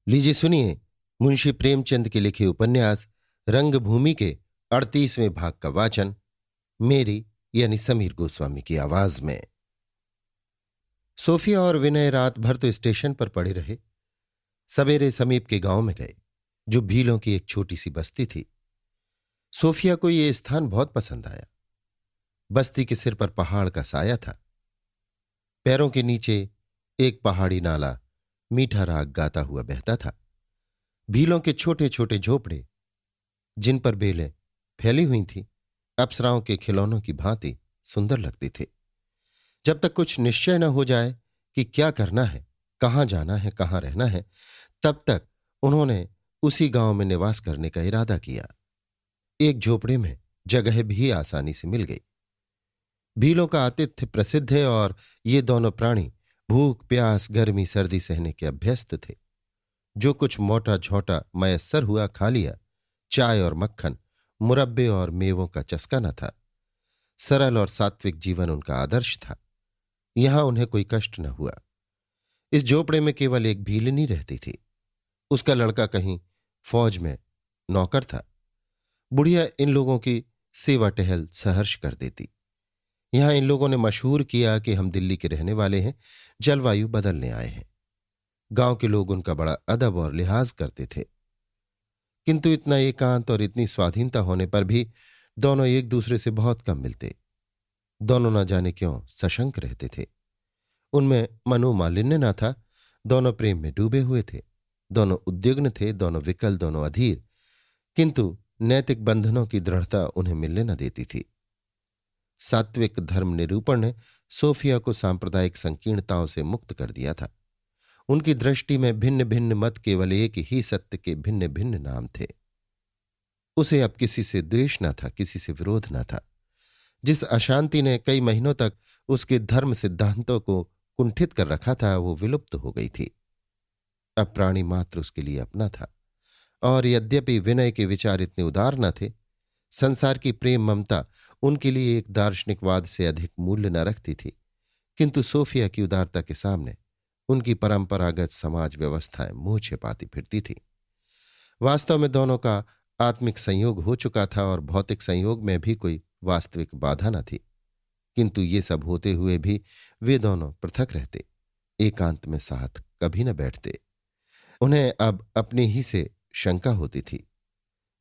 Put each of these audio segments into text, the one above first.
लीजिए सुनिए मुंशी प्रेमचंद के लिखे उपन्यास रंगभूमि के 38वें भाग का वाचन मेरी यानी समीर गोस्वामी की आवाज में। सोफिया और विनय रात भर तो स्टेशन पर पड़े रहे। सवेरे समीप के गांव में गए जो भीलों की एक छोटी सी बस्ती थी। सोफिया को यह स्थान बहुत पसंद आया। बस्ती के सिर पर पहाड़ का साया था। पैरों के नीचे एक पहाड़ी नाला मीठा राग गाता हुआ बहता था। भीलों के छोटे छोटे झोपड़े जिन पर बेलें फैली हुई थीं अप्सराओं के खिलौनों की भांति सुंदर लगती थे। जब तक कुछ निश्चय न हो जाए कि क्या करना है, कहाँ जाना है, कहाँ रहना है, तब तक उन्होंने उसी गांव में निवास करने का इरादा किया। एक झोपड़े में जगह भी आसानी से मिल गई। भीलों का आतिथ्य प्रसिद्ध है और ये दोनों प्राणी भूख प्यास गर्मी सर्दी सहने के अभ्यस्त थे। जो कुछ मोटा झोंटा मयस्सर हुआ खा लिया। चाय और मक्खन, मुरब्बे और मेवों का चस्का न था। सरल और सात्विक जीवन उनका आदर्श था। यहां उन्हें कोई कष्ट न हुआ। इस झोपड़े में केवल एक भीलनी रहती थी। उसका लड़का कहीं फौज में नौकर था। बुढ़िया इन लोगों की सेवा टहल सहर्ष कर देती। यहां इन लोगों ने मशहूर किया कि हम दिल्ली के रहने वाले हैं, जलवायु बदलने आए हैं। गांव के लोग उनका बड़ा अदब और लिहाज करते थे। किंतु इतना एकांत और इतनी स्वाधीनता होने पर भी दोनों एक दूसरे से बहुत कम मिलते। दोनों न जाने क्यों सशंक रहते थे। उनमें मनोमालिन्य न था। दोनों प्रेम में डूबे हुए थे। दोनों उद्विग्न थे, दोनों विकल, दोनों अधीर। किंतु नैतिक बंधनों की दृढ़ता उन्हें मिलने न देती थी। सात्विक धर्म निरूपण ने सोफिया को सांप्रदायिक संकीर्णताओं से मुक्त कर दिया था। उनकी दृष्टि में भिन्न भिन्न मत केवल एक ही सत्य के भिन्न भिन्न नाम थे। उसे अब किसी से द्वेष न था, किसी से विरोध न था। जिस अशांति ने कई महीनों तक उसके धर्म सिद्धांतों को कुंठित कर रखा था वो विलुप्त हो गई थी। अब प्राणी मात्र उसके लिए अपना था। और यद्यपि विनय के विचार इतने उदार न थे, संसार की प्रेम ममता उनके लिए एक दार्शनिकवाद से अधिक मूल्य न रखती थी, किंतु सोफिया की उदारता के सामने उनकी परंपरागत समाज व्यवस्थाएं मुंह छिपाती फिरती थी। वास्तव में दोनों का आत्मिक संयोग हो चुका था और भौतिक संयोग में भी कोई वास्तविक बाधा न थी। किंतु ये सब होते हुए भी वे दोनों पृथक रहते, एकांत में साथ कभी न बैठते। उन्हें अब अपने ही से शंका होती थी।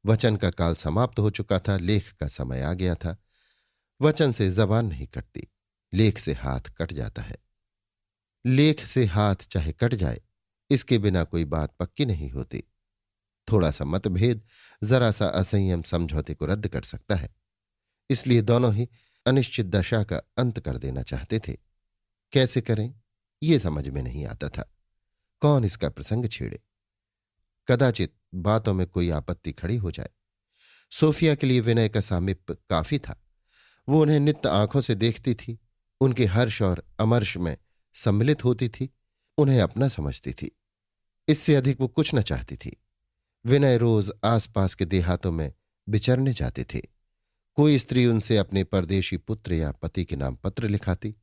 वचन का काल समाप्त हो चुका था, लेख का समय आ गया था। वचन से जबान नहीं कटती, लेख से हाथ कट जाता है। लेख से हाथ चाहे कट जाए, इसके बिना कोई बात पक्की नहीं होती। थोड़ा सा मतभेद, जरा सा असंयम समझौते को रद्द कर सकता है। इसलिए दोनों ही अनिश्चित दशा का अंत कर देना चाहते थे। कैसे करें ये समझ में नहीं आता था। कौन इसका प्रसंग छेड़े? कदाचित बातों में कोई आपत्ति खड़ी हो जाए। सोफिया के लिए विनय का सामीप्य काफी था। वो उन्हें नित्य आंखों से देखती थी, उनके हर्ष और अमर्ष में सम्मिलित होती थी, उन्हें अपना समझती थी। इससे अधिक वो कुछ न चाहती थी। विनय रोज आसपास के देहातों में विचरने जाते थे। कोई स्त्री उनसे अपने परदेशी पुत्र या पति के नाम पत्र लिखाती,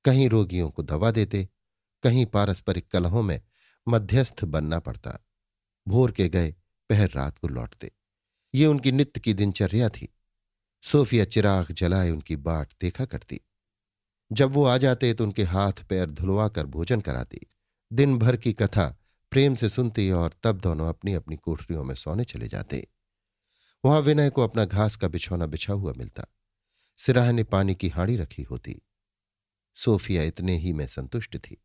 कहीं रोगियों को दवा देते, कहीं पारस्परिक कलहों में मध्यस्थ बनना पड़ता। भोर के गए, पहर रात को लौटते। ये उनकी नित्य की दिनचर्या थी। सोफिया चिराग जलाए उनकी बाट देखा करती। जब वो आ जाते तो उनके हाथ पैर धुलवा कर भोजन कराती। दिन भर की कथा प्रेम से सुनती और तब दोनों अपनी अपनी कोठरियों में सोने चले जाते। वहां विनय को अपना घास का बिछौना बिछा हुआ मिलता। सिराहने पानी की हांडी रखी होती। सोफिया इतने ही में संतुष्ट थी।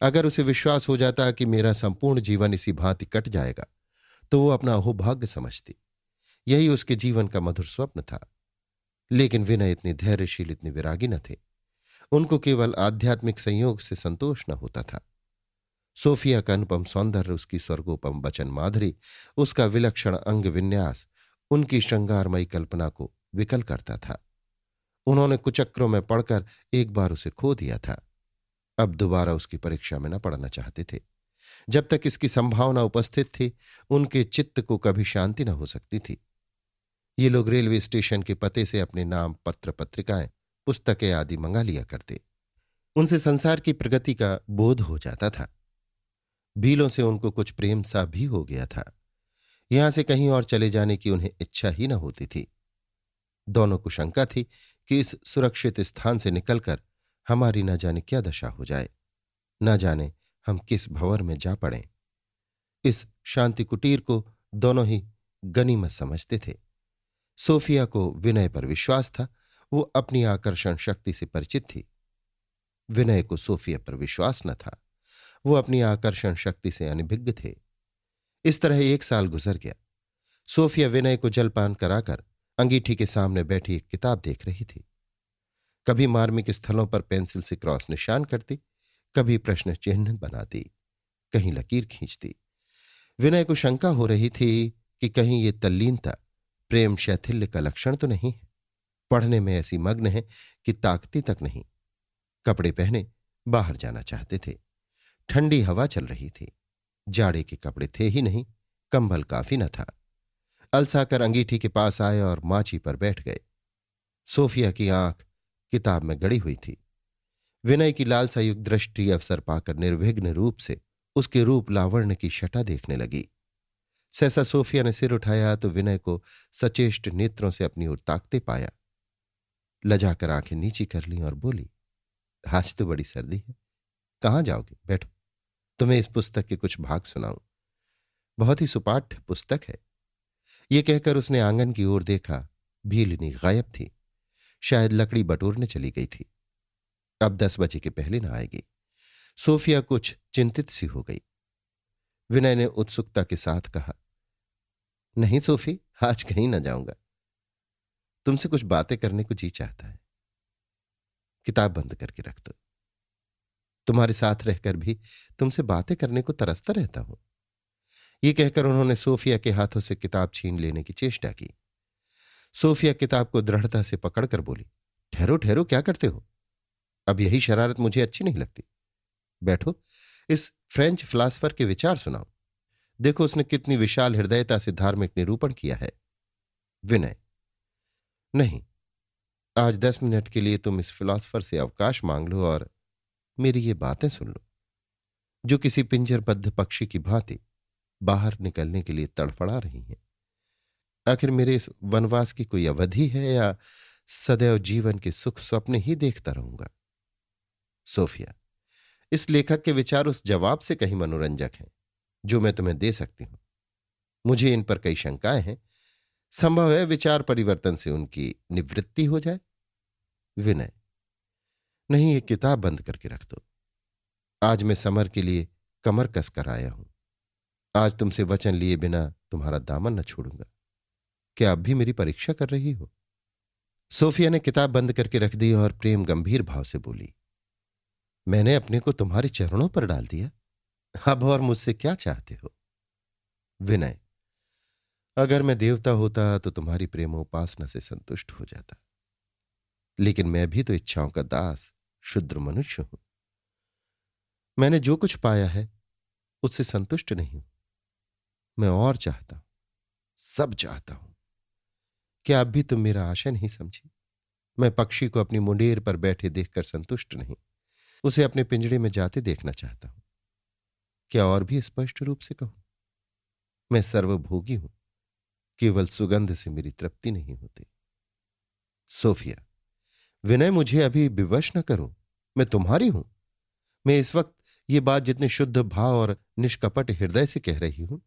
अगर उसे विश्वास हो जाता कि मेरा संपूर्ण जीवन इसी भांति कट जाएगा तो वो अपना अहोभाग्य समझती। यही उसके जीवन का मधुर स्वप्न था। लेकिन विनय इतने धैर्यशील, इतने विरागी न थे। उनको केवल आध्यात्मिक संयोग से संतोष न होता था। सोफिया का अनुपम सौंदर्य, उसकी स्वर्गोपम वचन माधुरी, उसका विलक्षण अंग विन्यास उनकी श्रृंगारमयी कल्पना को विकल करता था। उन्होंने कुचक्रों में पड़कर एक बार उसे खो दिया था। अब दोबारा उसकी परीक्षा में न पड़ना चाहते थे। जब तक इसकी संभावना उपस्थित थी उनके चित्त को कभी शांति न हो सकती थी। ये लोग रेलवे स्टेशन के पते से अपने नाम पत्र पत्रिकाएं पुस्तकें आदि मंगा लिया करते। उनसे संसार की प्रगति का बोध हो जाता था। भीलों से उनको कुछ प्रेम सा भी हो गया था। यहां से कहीं और चले जाने की उन्हें इच्छा ही न होती थी। दोनों को शंका थी कि इस सुरक्षित स्थान से निकलकर हमारी न जाने क्या दशा हो जाए, न जाने हम किस भंवर में जा पड़ें। इस शांति कुटीर को दोनों ही गनीमत समझते थे। सोफिया को विनय पर विश्वास था, वो अपनी आकर्षण शक्ति से परिचित थी। विनय को सोफिया पर विश्वास न था, वो अपनी आकर्षण शक्ति से अनभिज्ञ थे। इस तरह 1 साल गुजर गया। सोफिया विनय को जलपान कराकर अंगीठी के सामने बैठी एक किताब देख रही थी। कभी मार्मिक स्थलों पर पेंसिल से क्रॉस निशान करती, कभी प्रश्न चिन्ह बनाती, कहीं लकीर खींचती। विनय को शंका हो रही थी कि कहीं ये तल्लीनता प्रेम शैथिल्य का लक्षण तो नहीं है। पढ़ने में ऐसी मग्न है कि ताकती तक नहीं। कपड़े पहने बाहर जाना चाहते थे। ठंडी हवा चल रही थी। जाड़े के कपड़े थे ही नहीं, कंबल काफी न था। अलसाकर अंगीठी के पास आए और माची पर बैठ गए। सोफिया की आंख किताब में गड़ी हुई थी। विनय की लालसायुक्त दृष्टि अवसर पाकर निर्विघ्न रूप से उसके रूप लावण्य की छटा देखने लगी। सहसा सोफिया ने सिर उठाया तो विनय को सचेष्ट नेत्रों से अपनी ओर ताकते पाया। लजाकर आंखें नीची कर लीं और बोली, आज तो बड़ी सर्दी है, कहाँ जाओगे? बैठो, तुम्हें इस पुस्तक के कुछ भाग सुनाऊं। बहुत ही सुपाठ्य पुस्तक है। ये कहकर उसने आंगन की ओर देखा। भीलिनी गायब थी, शायद लकड़ी बटोरने चली गई थी। अब 10 बजे के पहले न आएगी। सोफिया कुछ चिंतित सी हो गई। विनय ने उत्सुकता के साथ कहा, नहीं सोफी, आज कहीं न जाऊंगा, तुमसे कुछ बातें करने को जी चाहता है। किताब बंद करके रख दो। तुम्हारे साथ रहकर भी तुमसे बातें करने को तरसता रहता हूं। ये कहकर उन्होंने सोफिया के हाथों से किताब छीन लेने की चेष्टा की। सोफिया किताब को दृढ़ता से पकड़कर बोली, ठहरो ठहरो, क्या करते हो? अब यही शरारत मुझे अच्छी नहीं लगती। बैठो, इस फ्रेंच फिलासफर के विचार सुनाओ। देखो उसने कितनी विशाल हृदयता से धार्मिक निरूपण किया है। विनय, नहीं, आज 10 मिनट के लिए तुम इस फिलासफर से अवकाश मांग लो और मेरी ये बातें सुन लो, जो किसी पिंजरबद्ध पक्षी की भांति बाहर निकलने के लिए तड़फड़ा रही हैं। आखिर मेरे इस वनवास की कोई अवधि है या सदैव जीवन के सुख स्वप्न ही देखता रहूंगा? सोफिया, इस लेखक के विचार उस जवाब से कहीं मनोरंजक हैं जो मैं तुम्हें दे सकती हूं। मुझे इन पर कई शंकाएं हैं। संभव है विचार परिवर्तन से उनकी निवृत्ति हो जाए। विनय, नहीं, ये किताब बंद करके रख दो। आज मैं समर के लिए कमर कस कर आया हूं। आज तुमसे वचन लिए बिना तुम्हारा दामन न छोड़ूंगा। क्या अब भी मेरी परीक्षा कर रही हो? सोफिया ने किताब बंद करके रख दी और प्रेम गंभीर भाव से बोली, मैंने अपने को तुम्हारे चरणों पर डाल दिया, अब और मुझसे क्या चाहते हो? विनय, अगर मैं देवता होता तो तुम्हारी प्रेमोपासना से संतुष्ट हो जाता, लेकिन मैं भी तो इच्छाओं का दास क्षुद्र मनुष्य हूं। मैंने जो कुछ पाया है उससे संतुष्ट नहीं हूं। मैं और चाहता हूं, सब चाहता हूं। क्या अब भी तुम मेरा आशय नहीं समझी? मैं पक्षी को अपनी मुंडेर पर बैठे देखकर संतुष्ट नहीं, उसे अपने पिंजड़े में जाते देखना चाहता हूं। क्या और भी स्पष्ट रूप से कहूं? मैं सर्वभोगी हूं, केवल सुगंध से मेरी तृप्ति नहीं होती। सोफिया, विनय, मुझे अभी विवश न करो, मैं तुम्हारी हूं। मैं इस वक्त ये बात जितने शुद्ध भाव और निष्कपट हृदय से कह रही हूं,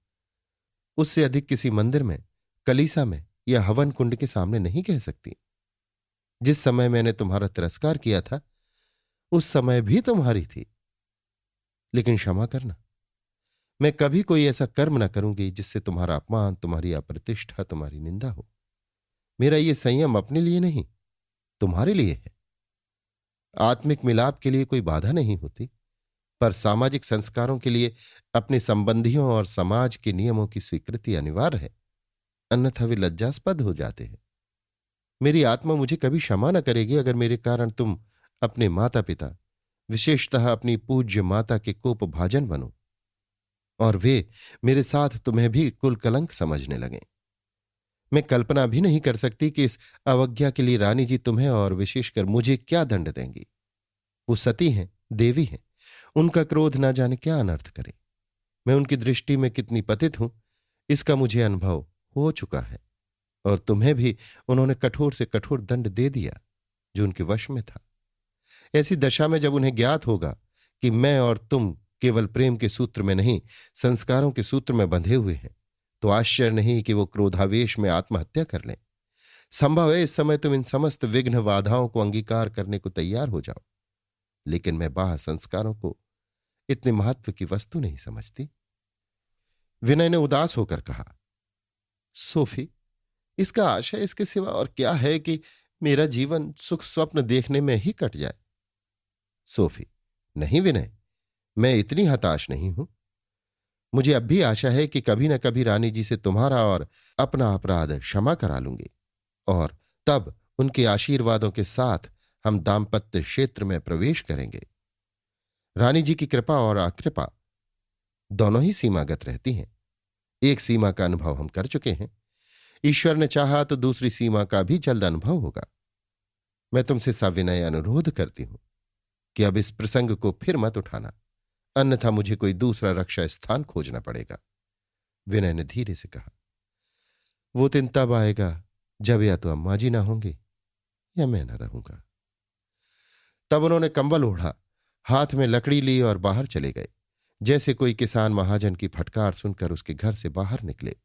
उससे अधिक किसी मंदिर में, कलीसा में या हवन कुंड के सामने नहीं कह सकती। जिस समय मैंने तुम्हारा तिरस्कार किया था उस समय भी तुम्हारी थी। लेकिन क्षमा करना, मैं कभी कोई ऐसा कर्म न करूंगी जिससे तुम्हारा अपमान, तुम्हारी अप्रतिष्ठा, तुम्हारी निंदा हो। मेरा ये संयम अपने लिए नहीं, तुम्हारे लिए है। आत्मिक मिलाप के लिए कोई बाधा नहीं होती, पर सामाजिक संस्कारों के लिए अपने संबंधियों और समाज के नियमों की स्वीकृति अनिवार्य है, अन्यथा वे लज्जास्पद हो जाते हैं। मेरी आत्मा मुझे कभी क्षमा न करेगी अगर मेरे कारण तुम अपने माता पिता, विशेषतः अपनी पूज्य माता के कोप भाजन बनो और वे मेरे साथ तुम्हें भी कुल कलंक समझने लगें। मैं कल्पना भी नहीं कर सकती कि इस अवज्ञा के लिए रानी जी तुम्हें और विशेषकर मुझे क्या दंड देंगी। वो सती हैं, देवी हैं, उनका क्रोध ना जाने क्या अनर्थ करे। मैं उनकी दृष्टि में कितनी पतित हूं, इसका मुझे अनुभव हो चुका है। और तुम्हें भी उन्होंने कठोर से कठोर दंड दे दिया जो उनके वश में था। ऐसी दशा में जब उन्हें ज्ञात होगा कि मैं और तुम केवल प्रेम के सूत्र में नहीं, संस्कारों के सूत्र में बंधे हुए हैं, तो आश्चर्य नहीं कि वो क्रोधावेश में आत्महत्या कर लें। संभव है इस समय तुम इन समस्त विघ्न बाधाओं को अंगीकार करने को तैयार हो जाओ, लेकिन मैं बाह्य संस्कारों को इतने महत्व की वस्तु नहीं समझती। विनय ने उदास होकर कहा, सोफी, इसका आशय इसके सिवा और क्या है कि मेरा जीवन सुख स्वप्न देखने में ही कट जाए। सोफी, नहीं विनय, मैं इतनी हताश नहीं हूं। मुझे अब भी आशा है कि कभी न कभी रानी जी से तुम्हारा और अपना अपराध क्षमा करा लूंगी, और तब उनके आशीर्वादों के साथ हम दाम्पत्य क्षेत्र में प्रवेश करेंगे। रानी जी की कृपा और अकृपा दोनों ही सीमागत रहती हैं। एक सीमा का अनुभव हम कर चुके हैं, ईश्वर ने चाहा तो दूसरी सीमा का भी जल्द अनुभव होगा। मैं तुमसे सविनय अनुरोध करती हूं कि अब इस प्रसंग को फिर मत उठाना, अन्यथा मुझे कोई दूसरा रक्षा स्थान खोजना पड़ेगा। विनय ने धीरे से कहा, वो दिन तब आएगा जब या तो अम्मा जी ना होंगे या मैं न रहूंगा। तब उन्होंने कंबल ओढ़ा, हाथ में लकड़ी ली और बाहर चले गए, जैसे कोई किसान महाजन की फटकार सुनकर उसके घर से बाहर निकले।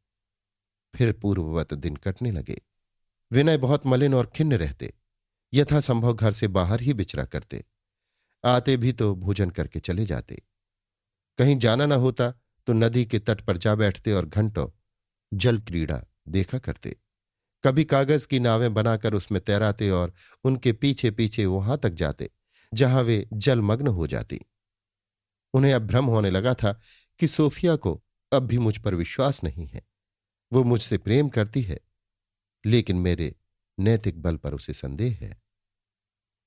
फिर पूर्ववत दिन कटने लगे। विनय बहुत मलिन और खिन्न रहते, यथासंभव घर से बाहर ही विचरा करते। आते भी तो भोजन करके चले जाते। कहीं जाना न होता तो नदी के तट पर जा बैठते और घंटों जल क्रीड़ा देखा करते। कभी कागज की नावें बनाकर उसमें तैराते और उनके पीछे पीछे वहां तक जाते जहां वे जलमग्न हो जाती। उन्हें अब भ्रम होने लगा था कि सोफिया को अब भी मुझ पर विश्वास नहीं है। वो मुझसे प्रेम करती है, लेकिन मेरे नैतिक बल पर उसे संदेह है।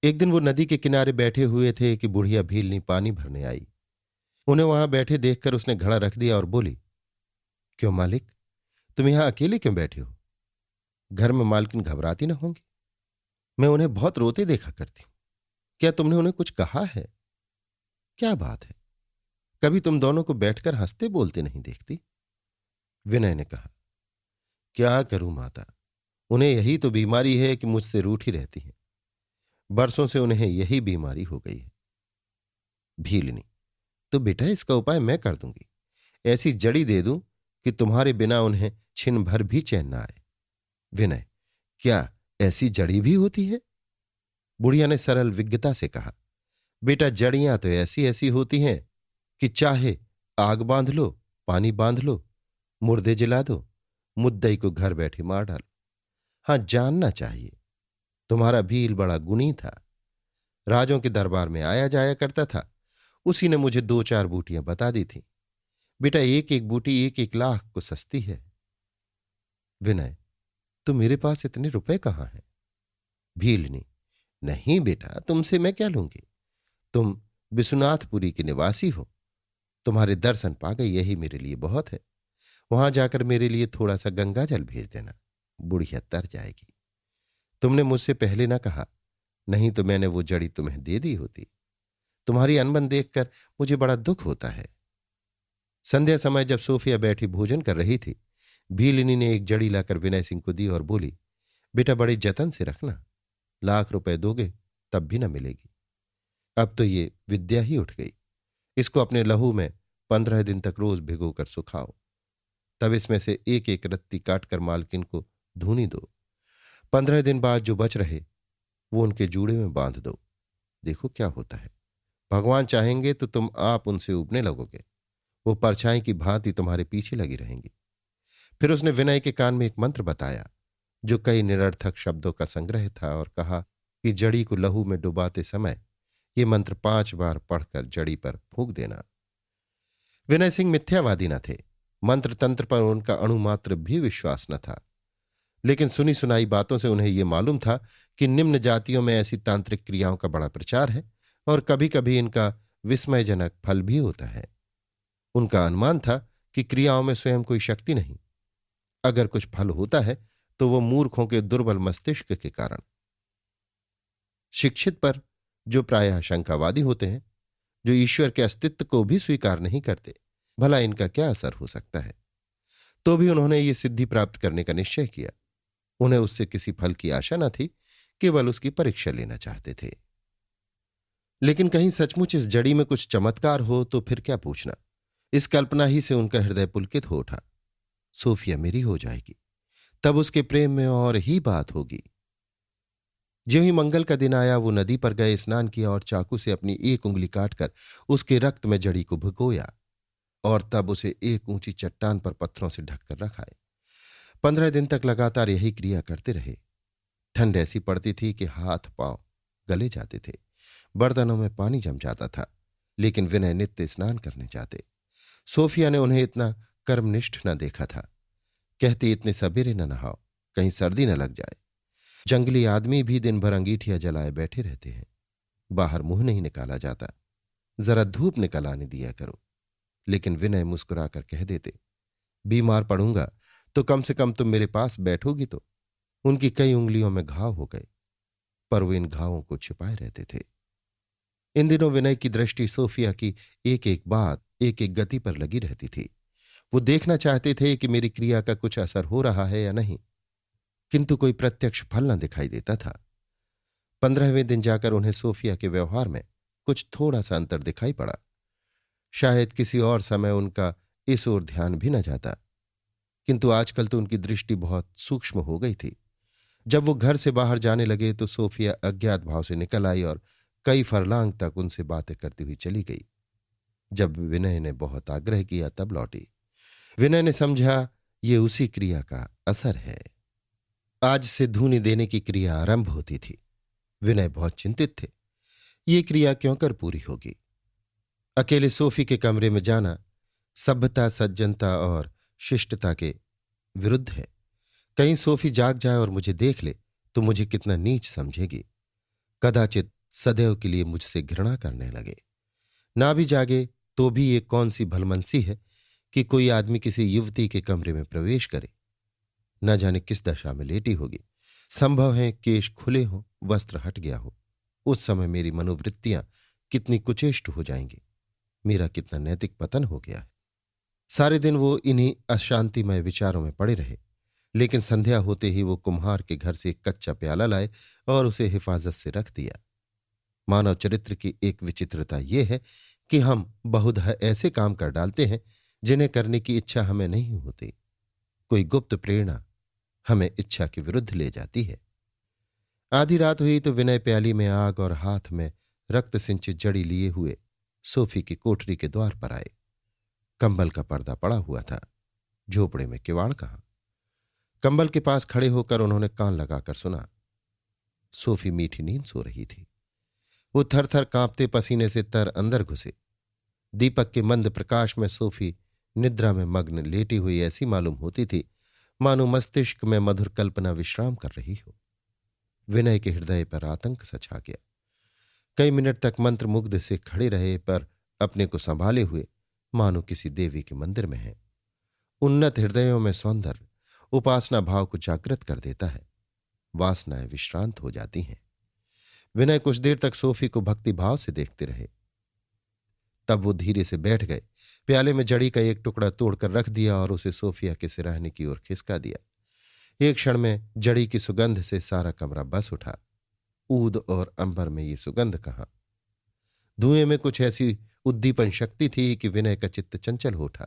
एक दिन वो नदी के किनारे बैठे हुए थे कि बुढ़िया भीलनी पानी भरने आई। उन्हें वहां बैठे देखकर उसने घड़ा रख दिया और बोली, क्यों मालिक, तुम यहां अकेले क्यों बैठे हो? घर में मालकिन घबराती ना होंगी? मैं उन्हें बहुत रोते देखा करती हूं। क्या तुमने उन्हें कुछ कहा है? क्या बात है, कभी तुम दोनों को बैठकर हंसते बोलते नहीं देखती। विनय ने कहा, क्या करूं माता, उन्हें यही तो बीमारी है कि मुझसे रूठी रहती हैं। बरसों से उन्हें यही बीमारी हो गई है। भीलनी, तो बेटा इसका उपाय मैं कर दूंगी। ऐसी जड़ी दे दूं कि तुम्हारे बिना उन्हें छिन भर भी चैन न आए। विनय, क्या ऐसी जड़ी भी होती है? बुढ़िया ने सरल विज्ञता से कहा, बेटा जड़ियां तो ऐसी ऐसी होती हैं कि चाहे आग बांध लो, पानी बांध लो, मुर्दे जला दो, मुद्दई को घर बैठे मार डालो। हां, जानना चाहिए, तुम्हारा भील बड़ा गुणी था, राजों के दरबार में आया जाया करता था। उसी ने मुझे 2-4 बूटियां बता दी थी। बेटा एक एक बूटी 1-1 लाख को सस्ती है। विनय, तो मेरे पास इतने रुपए कहाँ हैं? भीलनी, नहीं बेटा, तुमसे मैं क्या लूंगी? तुम विश्वनाथपुरी के निवासी हो, तुम्हारे दर्शन पा गई, यही मेरे लिए बहुत है। वहां जाकर मेरे लिए थोड़ा सा गंगा जल भेज देना। बुढ़िया तर जाएगी। तुमने मुझसे पहले ना कहा, नहीं तो मैंने वो जड़ी तुम्हें दे दी होती। तुम्हारी अनबन देखकर मुझे बड़ा दुख होता है। संध्या समय जब सोफिया बैठी भोजन कर रही थी, भीलिनी ने एक जड़ी लाकर विनय सिंह को दी और बोली, बेटा बड़े जतन से रखना, लाख रुपए दोगे तब भी न मिलेगी। अब तो ये विद्या ही उठ गई। इसको अपने लहू में 15 दिन तक रोज भिगोकर सुखाओ, तब इसमें से 1-1 रत्ती काटकर मालकिन को धूनी दो। 15 दिन बाद जो बच रहे वो उनके जूड़े में बांध दो। देखो क्या होता है। भगवान चाहेंगे तो तुम आप उनसे उबने लगोगे। वो परछाई की भांति तुम्हारे पीछे लगी रहेंगी। फिर उसने विनय के कान में एक मंत्र बताया जो कई निरर्थक शब्दों का संग्रह था, और कहा कि जड़ी को लहू में डुबाते समय ये मंत्र 5 बार पढ़कर जड़ी पर फूंक देना। विनय सिंह मिथ्यावादी न थे, मंत्र तंत्र पर उनका अणुमात्र भी विश्वास न था, लेकिन सुनी सुनाई बातों से उन्हें यह मालूम था कि निम्न जातियों में ऐसी तांत्रिक क्रियाओं का बड़ा प्रचार है और कभी कभी इनका विस्मयजनक फल भी होता है। उनका अनुमान था कि क्रियाओं में स्वयं कोई शक्ति नहीं, अगर कुछ फल होता है तो वो मूर्खों के दुर्बल मस्तिष्क के कारण। शिक्षित पर जो प्रायः शंकावादी होते हैं, जो ईश्वर के अस्तित्व को भी स्वीकार नहीं करते, भला इनका क्या असर हो सकता है। तो भी उन्होंने ये सिद्धि प्राप्त करने का निश्चय किया। उन्हें उससे किसी फल की आशा न थी, केवल उसकी परीक्षा लेना चाहते थे। लेकिन कहीं सचमुच इस जड़ी में कुछ चमत्कार हो तो फिर क्या पूछना। इस कल्पना ही से उनका हृदय पुलकित हो उठा। सोफिया मेरी हो जाएगी, तब उसके प्रेम में और ही बात होगी। ज्यों ही मंगल का दिन आया, वो नदी पर गए, स्नान किया और चाकू से अपनी एक उंगली काटकर उसके रक्त में जड़ी को भिगोया और तब उसे एक ऊंची चट्टान पर पत्थरों से ढककर रखाए। 15 दिन तक लगातार यही क्रिया करते रहे। ठंड ऐसी पड़ती थी कि हाथ पांव गले जाते थे, बर्तनों में पानी जम जाता था, लेकिन विनय नित्य स्नान करने जाते। सोफिया ने उन्हें इतना कर्मनिष्ठ न देखा था। कहती, इतने सबेरे न नहाओ, कहीं सर्दी न लग जाए। जंगली आदमी भी दिन भर अंगीठियां जलाए बैठे रहते हैं, बाहर मुंह नहीं निकाला जाता, जरा धूप निकल आने दिया करो। लेकिन विनय मुस्कुराकर कह देते, बीमार पड़ूंगा तो कम से कम तुम मेरे पास बैठोगी तो। उनकी कई उंगलियों में घाव हो गए, पर वो इन घावों को छिपाए रहते थे। इन दिनों विनय की दृष्टि सोफिया की एक एक बात, एक एक गति पर लगी रहती थी। वो देखना चाहते थे कि मेरी क्रिया का कुछ असर हो रहा है या नहीं, किंतु कोई प्रत्यक्ष फल न दिखाई देता था। 15वें दिन जाकर उन्हें सोफिया के व्यवहार में कुछ थोड़ा सा अंतर दिखाई पड़ा। शायद किसी और समय उनका इस ओर ध्यान भी न जाता, किंतु आजकल तो उनकी दृष्टि बहुत सूक्ष्म हो गई थी। जब वो घर से बाहर जाने लगे तो सोफिया अज्ञात भाव से निकल आई और कई फरलांग तक उनसे बातें करती हुई चली गई। जब विनय ने बहुत आग्रह किया तब लौटी। विनय ने समझा ये उसी क्रिया का असर है। आज से धूनी देने की क्रिया आरंभ होती थी। विनय बहुत चिंतित थे, ये क्रिया क्यों कर पूरी होगी। अकेले सोफी के कमरे में जाना सभ्यता, सज्जनता और शिष्टता के विरुद्ध है। कहीं सोफी जाग जाए और मुझे देख ले तो मुझे कितना नीच समझेगी। कदाचित सदैव के लिए मुझसे घृणा करने लगे। ना भी जागे तो भी ये कौन सी भलमनसी है कि कोई आदमी किसी युवती के कमरे में प्रवेश करे। न जाने किस दशा में लेटी होगी। संभव है केश खुले हों, वस्त्र हट गया हो। उस समय मेरी मनोवृत्तियां कितनी कुचेष्ट हो जाएंगी, मेरा कितना नैतिक पतन हो गया है। सारे दिन वो इन्हीं अशांतिमय विचारों में पड़े रहे, लेकिन संध्या होते ही वो कुम्हार के घर से एक कच्चा प्याला लाए और उसे हिफाजत से रख दिया। मानव चरित्र की एक विचित्रता यह है कि हम बहुधा ऐसे काम कर डालते हैं जिन्हें करने की इच्छा हमें नहीं होती। कोई गुप्त प्रेरणा हमें इच्छा के विरुद्ध ले जाती है। आधी रात हुई तो विनय प्याली में आग और हाथ में रक्त सिंचित जड़ी लिए हुए सोफी की कोठरी के द्वार पर आए। कंबल का पर्दा पड़ा हुआ था, झोपड़े में किवाड़ कहां। कंबल के पास खड़े होकर उन्होंने कान लगाकर सुना। सोफी मीठी नींद सो रही थी। वो थर थर कांपते पसीने से तर अंदर घुसे। दीपक के मंद प्रकाश में सोफी निद्रा में मग्न लेटी हुई ऐसी मालूम होती थी मानो मस्तिष्क में मधुर कल्पना विश्राम कर रही हो। विनय के हृदय पर आतंक सा छा गया। कई मिनट तक मंत्रमुग्ध से खड़े रहे, पर अपने को संभाले हुए मानो किसी देवी के मंदिर में है। उन्नत हृदयों में सौंदर्य उपासना भाव को जागृत कर देता है, वासनाएं विश्रांत हो जाती हैं। विनय कुछ देर तक सोफी को भक्ति भाव से देखते रहे, तब वो धीरे से बैठ गए, प्याले में जड़ी का एक टुकड़ा तोड़कर रख दिया और उसे सोफिया के सिरहाने की ओर खिसका दिया। एक क्षण में जड़ी की सुगंध से सारा कमरा बस उठा। ऊद और अंबर में ये सुगंध कहां। धुएं में कुछ ऐसी उद्दीपन शक्ति थी कि विनय का चित्त चंचल हो उठा।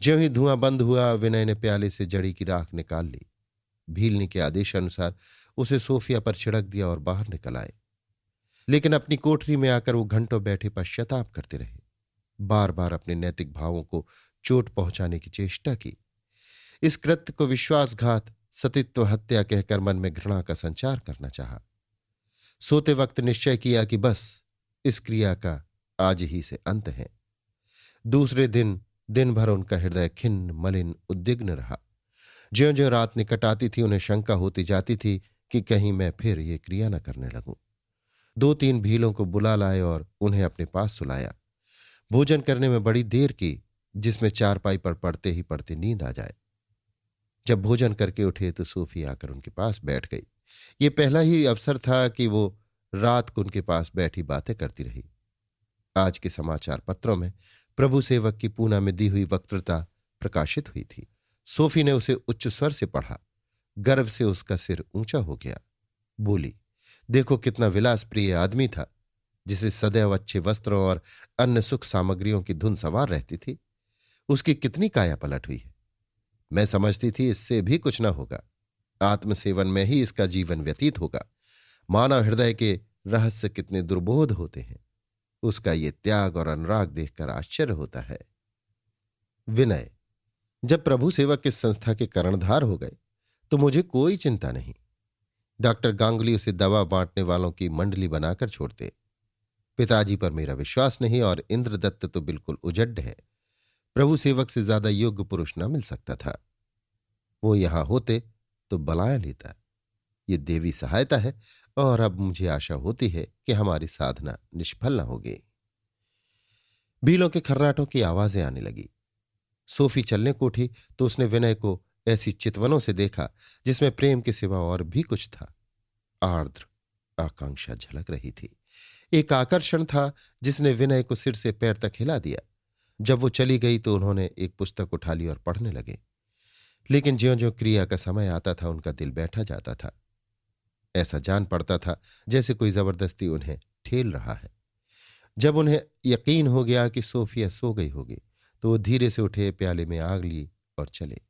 ज्यों ही धुआं बंद हुआ, विनय ने प्याले से जड़ी की राख निकाल ली। भीलनी के आदेशानुसार उसे सोफिया पर छिड़क दिया और बाहर निकल आए। लेकिन अपनी कोठरी में आकर वो घंटों बैठे पश्चाताप करते रहे। बार बार अपने नैतिक भावों को चोट पहुंचाने की चेष्टा की। इस कृत्य को विश्वासघात, सतीत्व हत्या कहकर मन में घृणा का संचार करना चाहा। सोते वक्त निश्चय किया कि बस इस क्रिया का आज ही से अंत है। दूसरे दिन दिन भर उनका हृदय खिन्न, मलिन, उद्विग्न रहा। ज्यों ज्यों रात निकट आती थी उन्हें शंका होती जाती थी कि कहीं मैं फिर ये क्रिया न करने लगूं। 2-3 भीलों को बुला लाए और उन्हें अपने पास सुलाया। भोजन करने में बड़ी देर की, जिसमें चारपाई पर पड़ते ही पड़ते नींद आ जाए। जब भोजन करके उठे तो सोफी आकर उनके पास बैठ गई। ये पहला ही अवसर था कि वो रात को उनके पास बैठी बातें करती रही। आज के समाचार पत्रों में प्रभु सेवक की पूना में दी हुई वक्तृता प्रकाशित हुई थी। सोफी ने उसे उच्च स्वर से पढ़ा। गर्व से उसका सिर ऊंचा हो गया। बोली, देखो कितना विलास प्रिय आदमी था, जिसे सदैव अच्छे वस्त्रों और अन्य सुख सामग्रियों की धुन सवार रहती थी। उसकी कितनी काया पलट हुई है। मैं समझती थी इससे भी कुछ न होगा, आत्मसेवन में ही इसका जीवन व्यतीत होगा। मानव हृदय के रहस्य कितने दुर्बोध होते हैं। उसका ये त्याग और अनुराग देखकर आश्चर्य होता है। विनय, जब प्रभु सेवक इस संस्था के कर्णधार हो गए तो मुझे कोई चिंता नहीं। डॉक्टर गांगुली उसे दवा बांटने वालों की मंडली बनाकर छोड़ते। पिताजी पर मेरा विश्वास नहीं और इंद्रदत्त तो बिल्कुल उजड्ड है। प्रभु सेवक से ज्यादा योग्य पुरुष न मिल सकता था। वो यहां होते तो बलाया लेता। ये देवी सहायता है और अब मुझे आशा होती है कि हमारी साधना निष्फल न होगी। भीलों के खर्राटों की आवाजें आने लगी। सोफी चलने को उठी तो उसने विनय को ऐसी चितवनों से देखा जिसमें प्रेम के सिवा और भी कुछ था। आर्द्र आकांक्षा झलक रही थी। एक आकर्षण था जिसने विनय को सिर से पैर तक हिला दिया। जब वो चली गई तो उन्होंने एक पुस्तक उठा ली और पढ़ने लगे। लेकिन ज्यों ज्यों क्रिया का समय आता था उनका दिल बैठा जाता था। ऐसा जान पड़ता था जैसे कोई जबरदस्ती उन्हें ठेल रहा है। जब उन्हें यकीन हो गया कि सोफिया सो गई होगी तो वो धीरे से उठे, प्याले में आग ली और चले।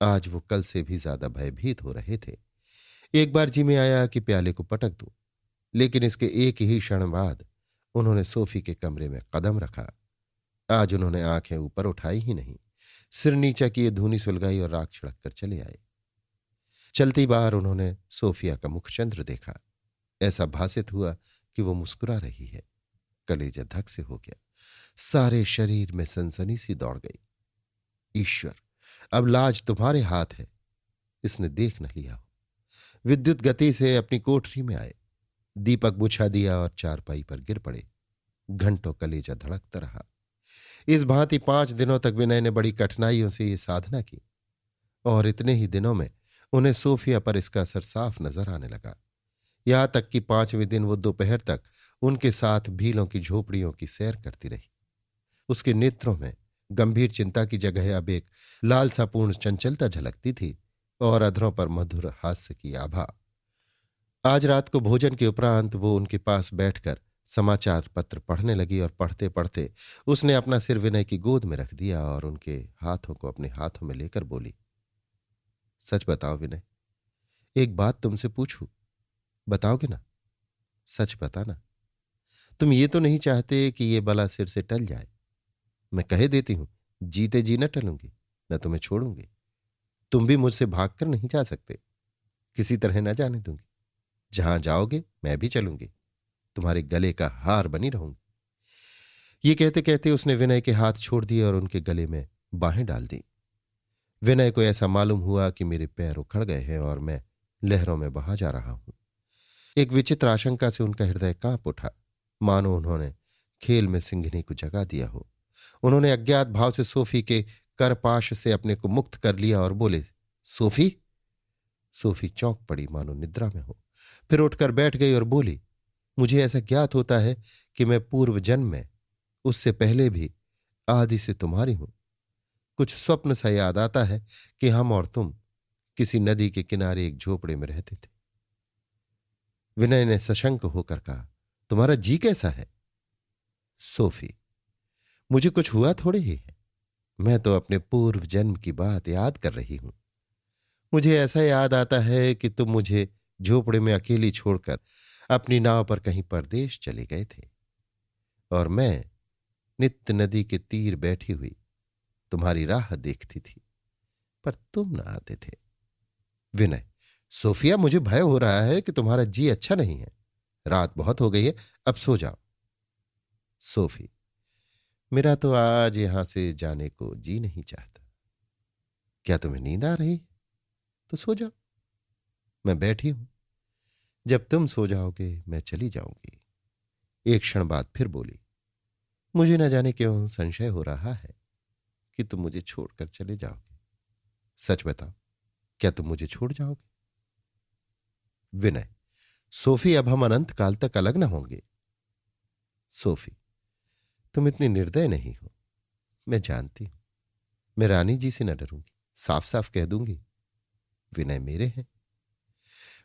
आज वो कल से भी ज्यादा भयभीत हो रहे थे। एक बार जी में आया कि प्याले को पटक दूं, लेकिन इसके एक ही क्षण बाद उन्होंने सोफी के कमरे में कदम रखा। आज उन्होंने आंखें ऊपर उठाई ही नहीं, सिर नीचा किए धूनी सुलगाई और राख छिड़क कर चले आए। चलती बार उन्होंने सोफिया का मुखचंद्र देखा। ऐसा भासित हुआ कि वो मुस्कुरा रही है। कलेजा धक से हो गया। सारे शरीर में सनसनी सी दौड़ गई। ईश्वर, अब लाज तुम्हारे हाथ है, इसने देख न लिया हो। विद्युत गति से अपनी कोठरी में आए, दीपक बुझा दिया और चारपाई पर गिर पड़े। घंटों कलेजा धड़कता रहा। इस भांति 5 दिनों तक विनय ने बड़ी कठिनाइयों से ये साधना की और इतने ही दिनों में उन्हें सोफिया पर इसका असर साफ नजर आने लगा। यहां तक कि 5वें दिन वो दोपहर तक उनके साथ भीलों की झोपड़ियों की सैर करती रही। उसके नेत्रों में गंभीर चिंता की जगह अब एक लालसापूर्ण चंचलता झलकती थी और अधरों पर मधुर हास्य की आभा। आज रात को भोजन के उपरांत वो उनके पास बैठकर समाचार पत्र पढ़ने लगी और पढ़ते पढ़ते उसने अपना सिर विनय की गोद में रख दिया और उनके हाथों को अपने हाथों में लेकर बोली, सच बताओ विनय, एक बात तुमसे पूछूं, बताओगे ना? सच बताना। तुम ये तो नहीं चाहते कि ये बला सिर से टल जाए? मैं कहे देती हूं, जीते जी न टलूंगी, न तुम्हें छोड़ूंगी। तुम भी मुझसे भागकर नहीं जा सकते, किसी तरह न जाने दूंगी। जहां जाओगे मैं भी चलूंगी, तुम्हारे गले का हार बनी रहूंगी। ये कहते कहते उसने विनय के हाथ छोड़ दिए और उनके गले में बाहें डाल दी। विनय को ऐसा मालूम हुआ कि मेरे पैर उखड़ गए हैं और मैं लहरों में बहा जा रहा हूं। एक विचित्र आशंका से उनका हृदय कांप उठा, मानो उन्होंने खेल में सिंघनी को जगा दिया हो। उन्होंने अज्ञात भाव से सोफी के करपाश से अपने को मुक्त कर लिया और बोले, सोफी। सोफी चौंक पड़ी, मानो निद्रा में हो। फिर उठकर बैठ गई और बोली, मुझे ऐसा ज्ञात होता है कि मैं पूर्व जन्म में, उससे पहले भी आदि से तुम्हारी हूं। कुछ स्वप्न सा याद आता है कि हम और तुम किसी नदी के किनारे एक झोपड़े में रहते थे। विनय ने सशंक होकर कहा, तुम्हारा जी कैसा है? सोफी, मुझे कुछ हुआ थोड़े ही है, मैं तो अपने पूर्व जन्म की बात याद कर रही हूं। मुझे ऐसा याद आता है कि तुम मुझे झोपड़े में अकेली छोड़कर अपनी नाव पर कहीं परदेश चले गए थे और मैं नित्य नदी के तीर बैठी हुई तुम्हारी राह देखती थी, पर तुम न आते थे। विनय, सोफिया, मुझे भय हो रहा है कि तुम्हारा जी अच्छा नहीं है। रात बहुत हो गई है, अब सो जाओ। सोफी, मेरा तो आज यहां से जाने को जी नहीं चाहता। क्या तुम्हें नींद आ रही है? तो सो जाओ, मैं बैठी हूं। जब तुम सो जाओगे मैं चली जाऊंगी। एक क्षण बाद फिर बोली, मुझे न जाने क्यों संशय हो रहा है कि तुम मुझे छोड़कर चले जाओगे। सच बताओ, क्या तुम मुझे छोड़ जाओगे? विनय, सोफी, अब हम अनंत काल तक अलग न होंगे। सोफी, तुम इतनी निर्दय नहीं हो, मैं जानती हूं। मैं रानी जी से न डरूंगी, साफ साफ कह दूंगी, विनय मेरे हैं।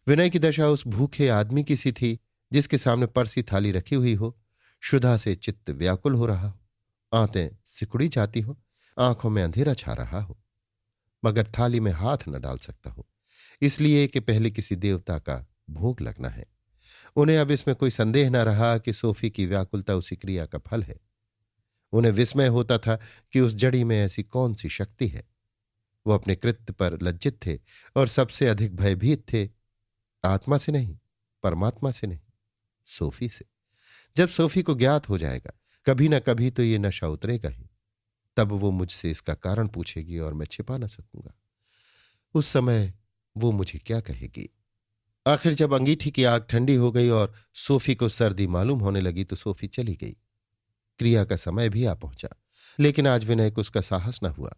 विनय की दशा उस भूखे आदमी की सी थी जिसके सामने परसी थाली रखी हुई हो, क्षुधा से चित्त व्याकुल हो रहा हो, आंतें सिकुड़ी जाती हो, आंखों में अंधेरा छा रहा हो, मगर थाली में हाथ न डाल सकता हो, इसलिए कि पहले किसी देवता का भोग लगना है। उन्हें अब इसमें कोई संदेह न रहा कि सोफी की व्याकुलता उसी क्रिया का फल है। उन्हें विस्मय होता था कि उस जड़ी में ऐसी कौन सी शक्ति है। वो अपने कृत्य पर लज्जित थे और सबसे अधिक भयभीत थे, आत्मा से नहीं, परमात्मा से नहीं, सोफी से। जब सोफी को ज्ञात हो जाएगा कभी ना कभी तो ये नशा उतरेगा ही, तब वो मुझसे इसका कारण पूछेगी और मैं छिपा ना सकूंगा। उस समय वो मुझे क्या कहेगी। आखिर जब अंगीठी की आग ठंडी हो गई और सोफी को सर्दी मालूम होने लगी तो सोफी चली गई। क्रिया का समय भी आ पहुंचा, लेकिन आज विनय को उसका साहस न हुआ।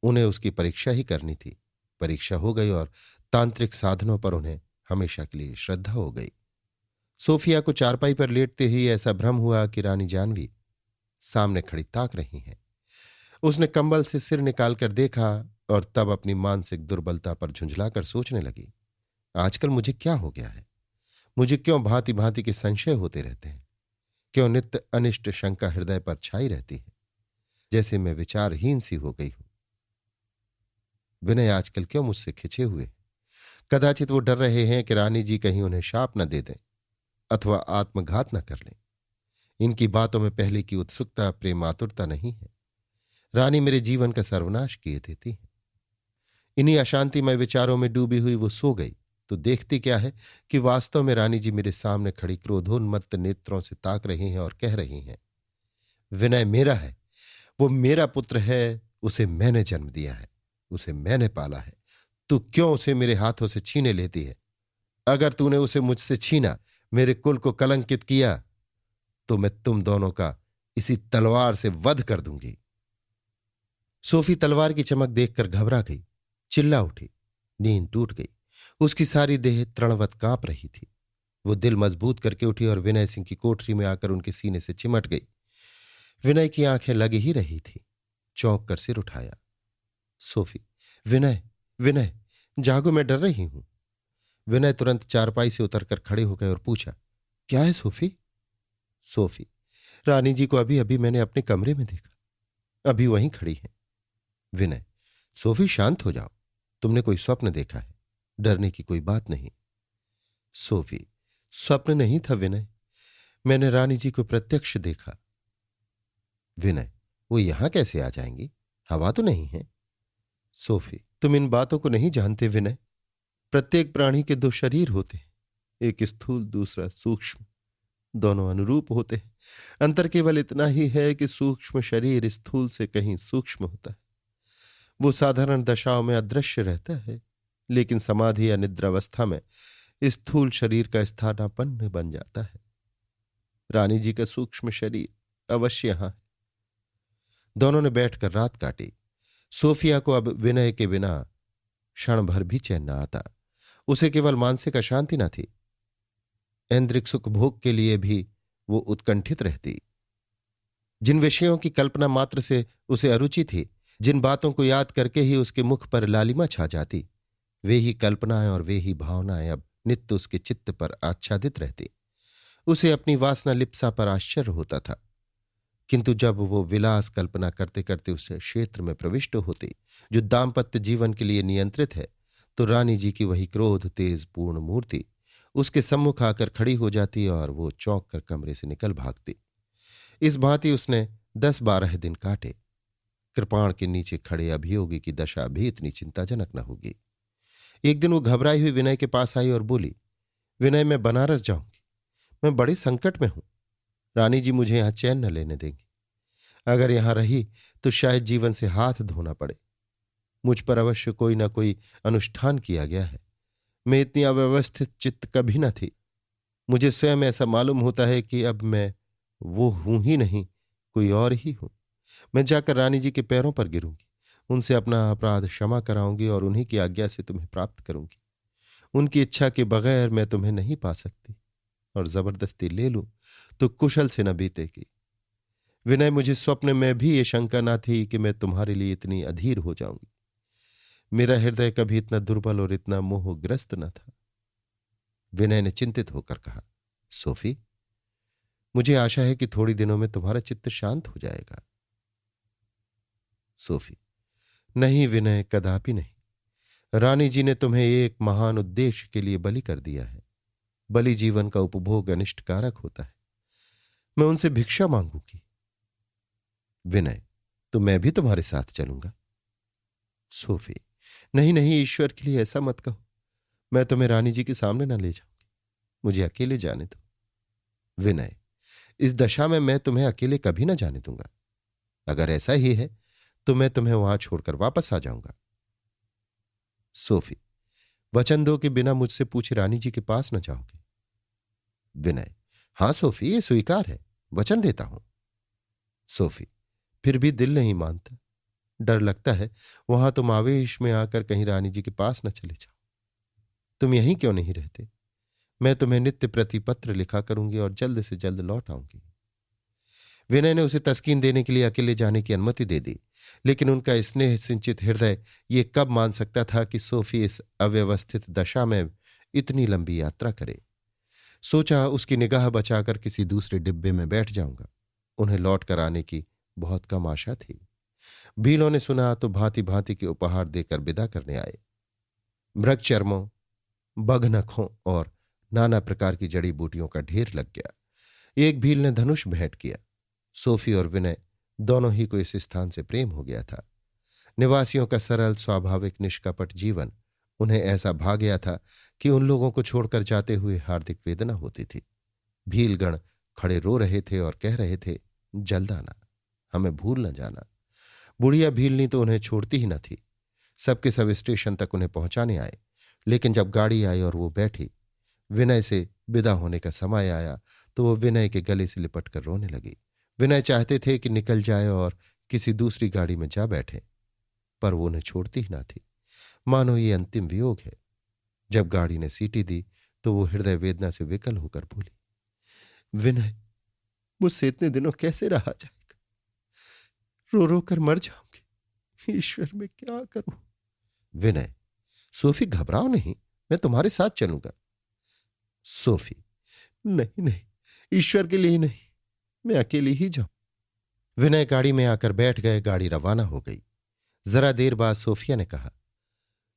उन्हें उसकी परीक्षा ही करनी थी। परीक्षा हो गई और तांत्रिक साधनों पर उन्हें हमेशा के लिए श्रद्धा हो गई। सोफिया को चारपाई पर लेटते ही ऐसा भ्रम हुआ कि रानी जानवी सामने खड़ी ताक रही हैं। उसने कंबल से सिर निकालकर देखा और तब अपनी मानसिक दुर्बलता पर झुंझलाकर सोचने लगी, आजकल मुझे क्या हो गया है? मुझे क्यों भांति भांति के संशय होते रहते हैं? क्यों नित्य अनिष्ट शंका हृदय पर छाई रहती है, जैसे मैं विचारहीन सी हो गई हूं? विनय आजकल क्यों मुझसे खिंचे हुए हैं? कदाचित वो डर रहे हैं कि रानी जी कहीं उन्हें शाप न दे दें अथवा आत्मघात न कर लें। इनकी बातों में पहले की उत्सुकता प्रेम आतुरता नहीं है। रानी मेरे जीवन का सर्वनाश किए देती है। इन्हीं अशांतिमय विचारों में डूबी हुई वो सो गई तो देखती क्या है कि वास्तव में रानी जी मेरे सामने खड़ी क्रोधोन्मत्त नेत्रों से ताक रही हैं और कह रही हैं, विनय मेरा है, वो मेरा पुत्र है, उसे मैंने जन्म दिया है, उसे मैंने पाला है। तू क्यों उसे मेरे हाथों से छीने लेती है? अगर तूने उसे मुझसे छीना, मेरे कुल को कलंकित किया, तो मैं तुम दोनों का इसी तलवार से वध कर दूंगी। सोफी तलवार की चमक देखकर घबरा गई, चिल्ला उठी, नींद टूट गई। उसकी सारी देह तृणवत कांप रही थी। वो दिल मजबूत करके उठी और विनय सिंह की कोठरी में आकर उनके सीने से चिमट गई। विनय की आंखें लगी ही रही थी। चौंक कर सिर उठाया। सोफी, विनय, विनय, जागो, मैं डर रही हूं। विनय तुरंत चारपाई से उतरकर खड़े हो गए और पूछा, क्या है सोफी? सोफी, रानी जी को अभी अभी मैंने अपने कमरे में देखा, अभी वहीं खड़ी हैं। विनय, सोफी शांत हो जाओ, तुमने कोई स्वप्न देखा है, डरने की कोई बात नहीं। सोफी, स्वप्न नहीं था विनय, मैंने रानी जी को प्रत्यक्ष देखा। विनय, वो यहां कैसे आ जाएंगी? हवा तो नहीं है। सोफी, तुम इन बातों को नहीं जानते विनय। प्रत्येक प्राणी के दो शरीर होते हैं, एक स्थूल दूसरा सूक्ष्म। दोनों अनुरूप होते हैं। अंतर केवल इतना ही है कि सूक्ष्म शरीर स्थूल से कहीं सूक्ष्म होता है। वो साधारण दशाओं में अदृश्य रहता है, लेकिन समाधि या निद्रावस्था में स्थूल शरीर का स्थानापन्न बन जाता है। रानी जी का सूक्ष्म शरीर अवश्य यहां है। दोनों ने बैठकर रात काटी। सोफिया को अब विनय के बिना क्षण भर भी चैन न आता। उसे केवल मानसिक अशांति न थी, ऐन्द्रिक सुख भोग के लिए भी वो उत्कंठित रहती। जिन विषयों की कल्पना मात्र से उसे अरुचि थी, जिन बातों को याद करके ही उसके मुख पर लालिमा छा जाती, वे ही कल्पनाएं और वे ही भावनाएं अब नित्य उसके चित्त पर आच्छादित रहती। उसे अपनी वासना लिप्सा पर आश्चर्य होता था, किंतु जब वो विलास कल्पना करते करते उस क्षेत्र में प्रविष्ट होती जो दाम्पत्य जीवन के लिए नियंत्रित है, तो रानी जी की वही क्रोध तेज पूर्ण मूर्ति उसके सम्मुख आकर खड़ी हो जाती और वो चौंक कर कमरे से निकल भागती। इस भांति उसने 10-12 दिन काटे। कृपाण के नीचे खड़े अभियोगी की दशा भी इतनी चिंताजनक न होगी। एक दिन वो घबराई हुई विनय के पास आई और बोली, विनय, मैं बनारस जाऊंगी, मैं बड़े संकट में हूं। रानी जी मुझे यहां चैन न लेने देंगी। अगर यहां रही तो शायद जीवन से हाथ धोना पड़े। मुझ पर अवश्य कोई ना कोई अनुष्ठान किया गया है। मैं इतनी अव्यवस्थित चित्त कभी न थी। मुझे स्वयं ऐसा मालूम होता है कि अब मैं वो हूं ही नहीं, कोई और ही हूं। मैं जाकर रानी जी के पैरों पर गिरूंगी, उनसे अपना अपराध क्षमा कराऊंगी और उन्हीं की आज्ञा से तुम्हें प्राप्त करूंगी। उनकी इच्छा के बगैर मैं तुम्हें नहीं पा सकती, और जबरदस्ती ले लूं तो कुशल से न बीतेगी। विनय, मुझे स्वप्न में भी ये शंका ना थी कि मैं तुम्हारे लिए इतनी अधीर हो जाऊंगी। मेरा हृदय कभी इतना दुर्बल और इतना मोहग्रस्त न था। विनय ने चिंतित होकर कहा, सोफी, मुझे आशा है कि थोड़ी दिनों में तुम्हारा चित्त शांत हो जाएगा। सोफी, नहीं विनय, कदापि नहीं। रानी जी ने तुम्हें एक महान उद्देश्य के लिए बलि कर दिया है। बलि जीवन का उपभोग अनिष्टकारक होता है। मैं उनसे भिक्षा मांगूंगी। विनय, तो मैं भी तुम्हारे साथ चलूंगा। सोफी, नहीं नहीं, ईश्वर के लिए ऐसा मत कहो। मैं तुम्हें रानी जी के सामने न ले जाऊंगी। मुझे अकेले जाने दो। विनय, इस दशा में मैं तुम्हें अकेले कभी न जाने दूंगा। अगर ऐसा ही है तो मैं तुम्हें वहां छोड़कर वापस आ जाऊंगा। सोफी, वचन दो कि बिना मुझसे पूछे रानी जी के पास न जाओगे। विनय, हां सोफी, ये स्वीकार है, वचन देता हूं। सोफी, फिर भी दिल नहीं मानता। डर लगता है वहां तुम आवेश में आकर कहीं रानी जी के पास न चले जाओ। तुम यहीं क्यों नहीं रहते? मैं तुम्हें नित्य प्रति पत्र लिखा करूंगी और जल्द से जल्द लौट आऊंगी। विनय ने उसे तस्कीन देने के लिए अकेले जाने की अनुमति दे दी, लेकिन उनका स्नेह सिंचित हृदय ये कब मान सकता था कि सोफी इस अव्यवस्थित दशा में इतनी लंबी यात्रा करे। सोचा उसकी निगाह बचाकर किसी दूसरे डिब्बे में बैठ जाऊंगा। उन्हें लौट कर आने की बहुत कम आशा थी। भीलों ने सुना तो भांति भांति के उपहार देकर विदा करने आए। मृग चर्मों, बघनखों और नाना प्रकार की जड़ी बूटियों का ढेर लग गया। एक भील ने धनुष भेंट किया। सोफी और विनय दोनों ही को इस स्थान से प्रेम हो गया था। निवासियों का सरल स्वाभाविक निष्कपट जीवन उन्हें ऐसा भा गया था कि उन लोगों को छोड़कर जाते हुए हार्दिक वेदना होती थी। भीलगण खड़े रो रहे थे और कह रहे थे, जल्द आना, हमें भूल न जाना। बुढ़िया भीलनी तो उन्हें छोड़ती ही न थी। सबके सब स्टेशन तक उन्हें पहुंचाने आए, लेकिन जब गाड़ी आई और वो बैठी, विनय से विदा होने का समय आया तो वो विनय के गले से लिपट कर रोने लगी। विनय चाहते थे कि निकल जाए और किसी दूसरी गाड़ी में जा बैठे, पर वो उन्हें छोड़ती ही ना थी। मानो ये अंतिम वियोग है। जब गाड़ी ने सीटी दी तो वो हृदय वेदना से विकल होकर बोली, विनय, मुझसे इतने दिनों कैसे रहा जाएगा? रो रो कर मर जाऊंगी। ईश्वर, मैं क्या करूं? विनय, सोफी, घबराओ नहीं, मैं तुम्हारे साथ चलूंगा। सोफी, नहीं नहीं, ईश्वर के लिए ही नहीं, मैं अकेली ही जाऊं। विनय गाड़ी में आकर बैठ गए। गाड़ी रवाना हो गई। जरा देर बाद सोफिया ने कहा,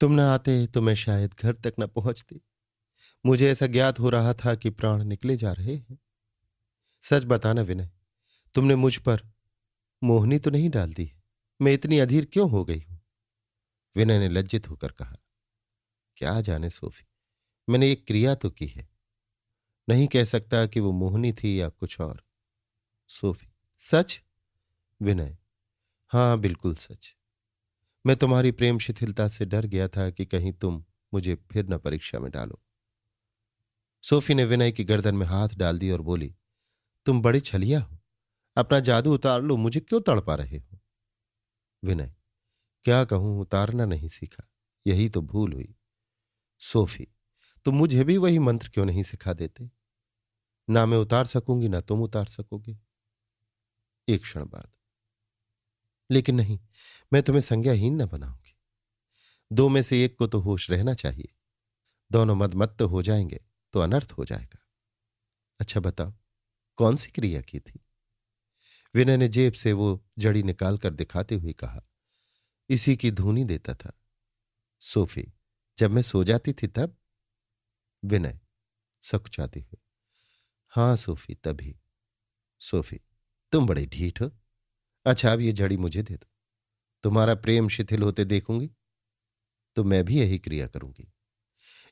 तुम न आते तो मैं शायद घर तक न पहुंचती। मुझे ऐसा ज्ञात हो रहा था कि प्राण निकले जा रहे हैं। सच बताना विनय, तुमने मुझ पर मोहनी तो नहीं डाल दी है? मैं इतनी अधीर क्यों हो गई हूं? विनय ने लज्जित होकर कहा, क्या जाने सोफी, मैंने एक क्रिया तो की है। नहीं कह सकता कि वो मोहनी थी या कुछ और। सोफी, सच? विनय, हां बिल्कुल सच। मैं तुम्हारी प्रेम शिथिलता से डर गया था कि कहीं तुम मुझे फिर न परीक्षा में डालो। सोफी ने विनय की गर्दन में हाथ डाल दी और बोली, तुम बड़ी छलिया हो। अपना जादू उतार लो, मुझे क्यों तड़पा रहे हो? विनय, क्या कहूं, उतारना नहीं सीखा, यही तो भूल हुई। सोफी, तुम मुझे भी वही मंत्र क्यों नहीं सिखा देते? ना मैं उतार सकूंगी ना तुम उतार सकोगे। एक क्षण बाद, लेकिन नहीं, मैं तुम्हें संज्ञाहीन न बनाऊंगी। दो में से एक को तो होश रहना चाहिए। दोनों मदमत्त हो जाएंगे तो अनर्थ हो जाएगा। अच्छा बताओ, कौन सी क्रिया की थी? विनय ने जेब से वो जड़ी निकालकर दिखाते हुए कहा, इसी की धूनी देता था। सोफी, जब मैं सो जाती थी तब? विनय सकुचाती हुई, हां सोफी, तभी। सोफी, तुम बड़े ढीठ हो। अच्छा, अब ये जड़ी मुझे दे दो। तुम्हारा प्रेम शिथिल होते देखूंगी तो मैं भी यही क्रिया करूंगी।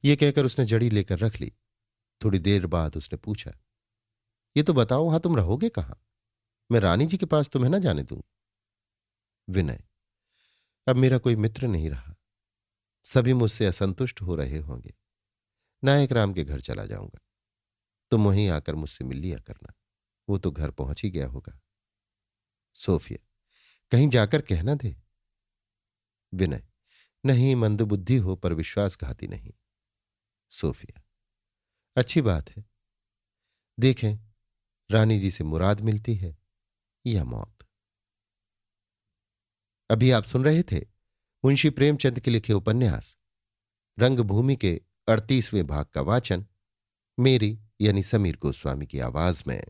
ये कहकर उसने जड़ी लेकर रख ली। थोड़ी देर बाद उसने पूछा, ये तो बताओ, वहां तुम रहोगे कहां? मैं रानी जी के पास तुम्हें ना जाने दूंगी। विनय, अब मेरा कोई मित्र नहीं रहा। सभी मुझसे असंतुष्ट हो रहे होंगे। नायक राम के घर चला जाऊंगा। तुम वहीं आकर मुझसे मिल लिया करना। वो तो घर पहुंच ही गया होगा। सोफिया, कहीं जाकर कहना दे। विनय, नहीं, मंदबुद्धि हो पर विश्वासघाती नहीं। सोफिया, अच्छी बात है, देखें रानी जी से मुराद मिलती है या मौत। अभी आप सुन रहे थे मुंशी प्रेमचंद के लिखे उपन्यास रंगभूमि के 38वें भाग का वाचन मेरी यानी समीर गोस्वामी की आवाज में।